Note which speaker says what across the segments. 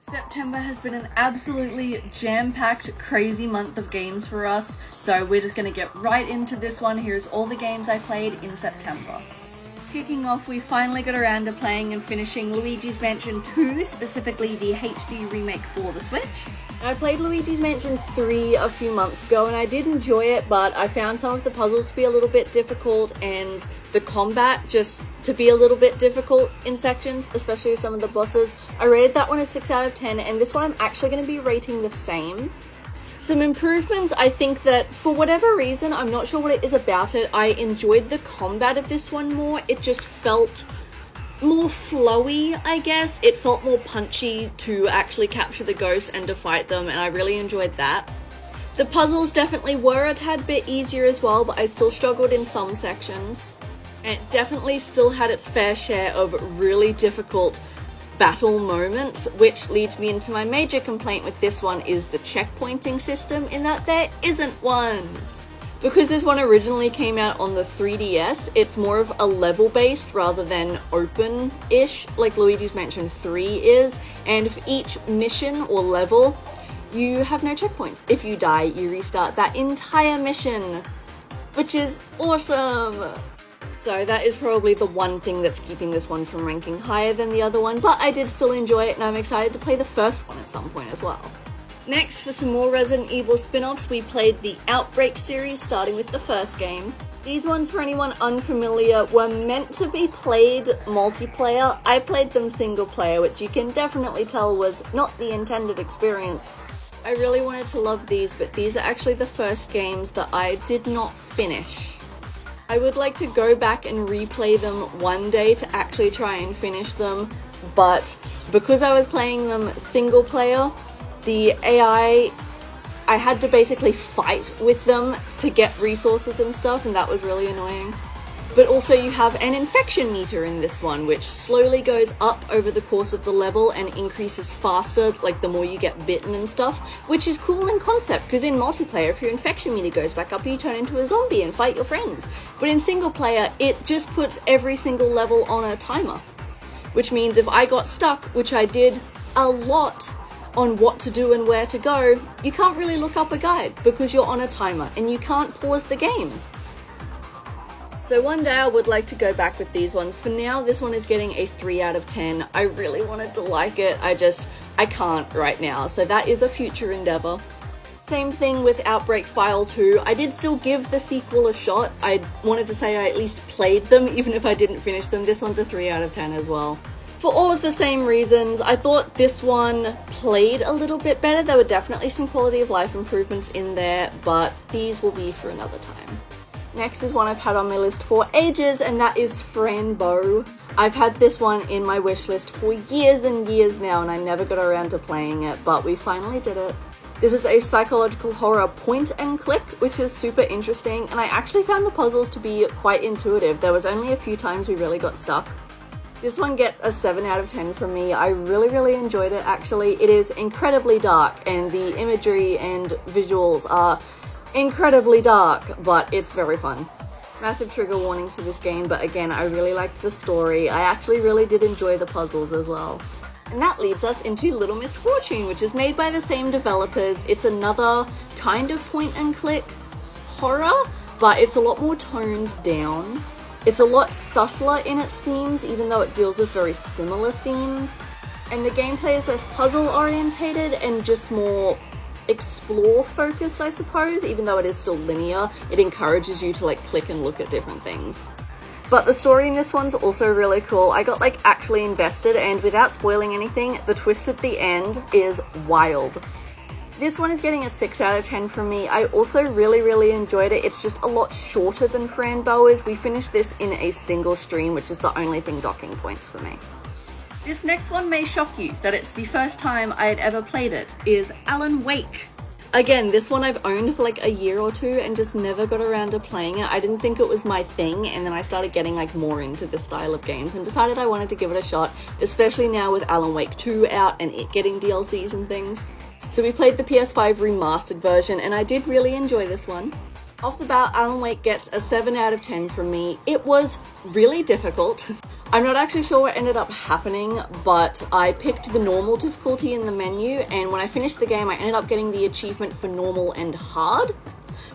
Speaker 1: September has been an absolutely jam-packed, crazy month of games for us, so we're just going to get right into this one. Here's all the games I played in September. Kicking off, we finally got around to playing and finishing Luigi's Mansion 2, specifically the HD remake for the Switch. I played Luigi's Mansion 3 a few months ago and I did enjoy it, but I found some of the puzzles to be a little bit difficult and the combat just to be a little bit difficult in sections, especially with some of the bosses. I rated that one a 6 out of 10, and this one I'm actually going to be rating the same. Some improvements, I think that for whatever reason, I'm not sure what it is about it, I enjoyed the combat of this one more. It just felt more flowy, I guess. It felt more punchy to actually capture the ghosts and to fight them, and I really enjoyed that. The puzzles definitely were a tad bit easier as well, but I still struggled in some sections. And it definitely still had its fair share of really difficult battle moments, which leads me into my major complaint with this one is the checkpointing system, in that there isn't one. Because this one originally came out on the 3DS, it's more of a level-based rather than open-ish like Luigi's Mansion 3 is, and for each mission or level, you have no checkpoints. If you die, you restart that entire mission, which is awesome! So that is probably the one thing that's keeping this one from ranking higher than the other one, but I did still enjoy it and I'm excited to play the first one at some point as well. Next, for some more Resident Evil spin-offs, we played the Outbreak series, starting with the first game. These ones, for anyone unfamiliar, were meant to be played multiplayer. I played them single player, which you can definitely tell was not the intended experience. I really wanted to love these, but these are actually the first games that I did not finish. I would like to go back and replay them one day to actually try and finish them, but because I was playing them single player, the AI, I had to basically fight with them to get resources and stuff, and that was really annoying. But also you have an infection meter in this one, which slowly goes up over the course of the level and increases faster, like the more you get bitten and stuff, which is cool in concept, because in multiplayer, if your infection meter goes back up, you turn into a zombie and fight your friends. But in single player, it just puts every single level on a timer, which means if I got stuck, which I did a lot on what to do and where to go, you can't really look up a guide because you're on a timer and you can't pause the game. So one day I would like to go back with these ones. For now, this one is getting a 3 out of 10. I really wanted to like it, I can't right now, so that is a future endeavor. Same thing with Outbreak File 2. I did still give the sequel a shot. I wanted to say I at least played them, even if I didn't finish them. This one's a 3 out of 10 as well. For all of the same reasons, I thought this one played a little bit better. There were definitely some quality of life improvements in there, but these will be for another time. Next is one I've had on my list for ages, and that is Fran Bow. I've had this one in my wish list for years and years now, and I never got around to playing it, but we finally did it. This is a psychological horror point and click, which is super interesting, and I actually found the puzzles to be quite intuitive. There was only a few times we really got stuck. This one gets a 7 out of 10 from me. I really enjoyed it, actually. It is incredibly dark, and the imagery and visuals are incredibly dark, but it's very fun. Massive trigger warnings for this game, but again, I really liked the story. I actually really did enjoy the puzzles as well. And that leads us into Little Miss Fortune, which is made by the same developers. It's another kind of point and click horror, but it's a lot more toned down. It's a lot subtler in its themes, even though it deals with very similar themes. And the gameplay is less puzzle orientated and just more explore focused, I suppose. Even though it is still linear, it encourages you to click and look at different things. But the story in this one's also really cool. I got actually invested, and without spoiling anything, the twist at the end is wild. This one is getting a 6 out of 10 from me. I also really enjoyed it. It's just a lot shorter than Fran Bow is. We finished this in a single stream, which is the only thing docking points for me. This next one may shock you, that it's the first time I had ever played it, is Alan Wake. Again, this one I've owned for a year or two and just never got around to playing it. I didn't think it was my thing, and then I started getting more into this style of games and decided I wanted to give it a shot, especially now with Alan Wake 2 out and it getting DLCs and things. So we played the PS5 remastered version, and I did really enjoy this one. Off the bat, Alan Wake gets a 7 out of 10 from me. It was really difficult. I'm not actually sure what ended up happening, but I picked the normal difficulty in the menu, and when I finished the game I ended up getting the achievement for normal and hard.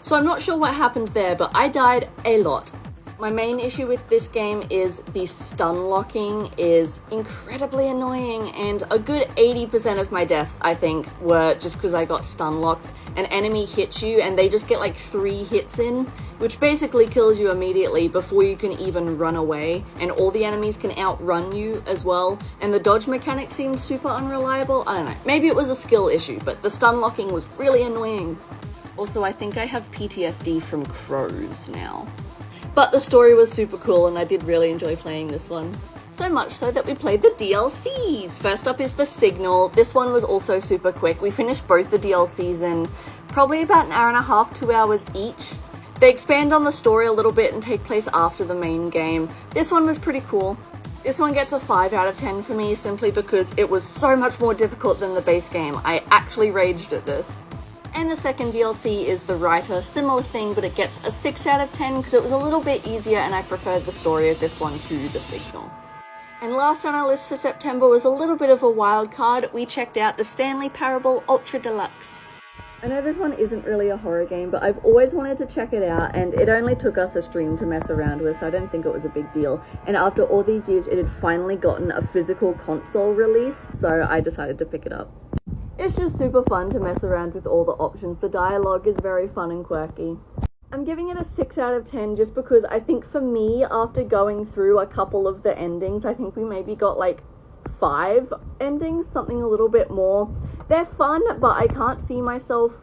Speaker 1: So I'm not sure what happened there, but I died a lot. My main issue with this game is the stun locking is incredibly annoying, and a good 80% of my deaths, I think, were just because I got stun locked. An enemy hits you and they just get like 3 hits in, which basically kills you immediately before you can even run away, and all the enemies can outrun you as well, and the dodge mechanic seemed super unreliable. I don't know, maybe it was a skill issue, but the stun locking was really annoying. Also, I think I have PTSD from crows now. But the story was super cool and I did really enjoy playing this one. So much so that we played the DLCs. First up is The Signal. This one was also super quick. We finished both the DLCs in probably about an hour and a half, 2 hours each. They expand on the story a little bit and take place after the main game. This one was pretty cool. This one gets a 5 out of 10 for me simply because it was so much more difficult than the base game. I actually raged at this. And the second DLC is The Writer, similar thing, but it gets a 6 out of 10 because it was a little bit easier and I preferred the story of this one to The Signal. And last on our list for September was a little bit of a wild card. We checked out The Stanley Parable Ultra Deluxe. I know this one isn't really a horror game, but I've always wanted to check it out, and it only took us a stream to mess around with, so I don't think it was a big deal. And after all these years, it had finally gotten a physical console release, so I decided to pick it up. It's just super fun to mess around with all the options. The dialogue is very fun and quirky. I'm giving it a 6 out of 10 just because I think for me, after going through a couple of the endings, I think we maybe got like 5 endings, something a little bit more. They're fun, but I can't see myself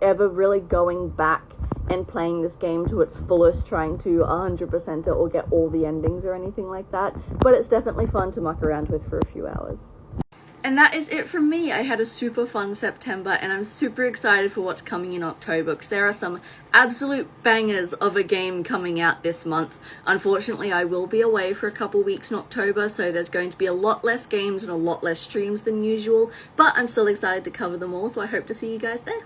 Speaker 1: ever really going back and playing this game to its fullest, trying to 100% it or get all the endings or anything like that. But it's definitely fun to muck around with for a few hours. And that is it from me. I had a super fun September and I'm super excited for what's coming in October because there are some absolute bangers of a game coming out this month. Unfortunately, I will be away for a couple weeks in October, so there's going to be a lot less games and a lot less streams than usual, but I'm still excited to cover them all, so I hope to see you guys there.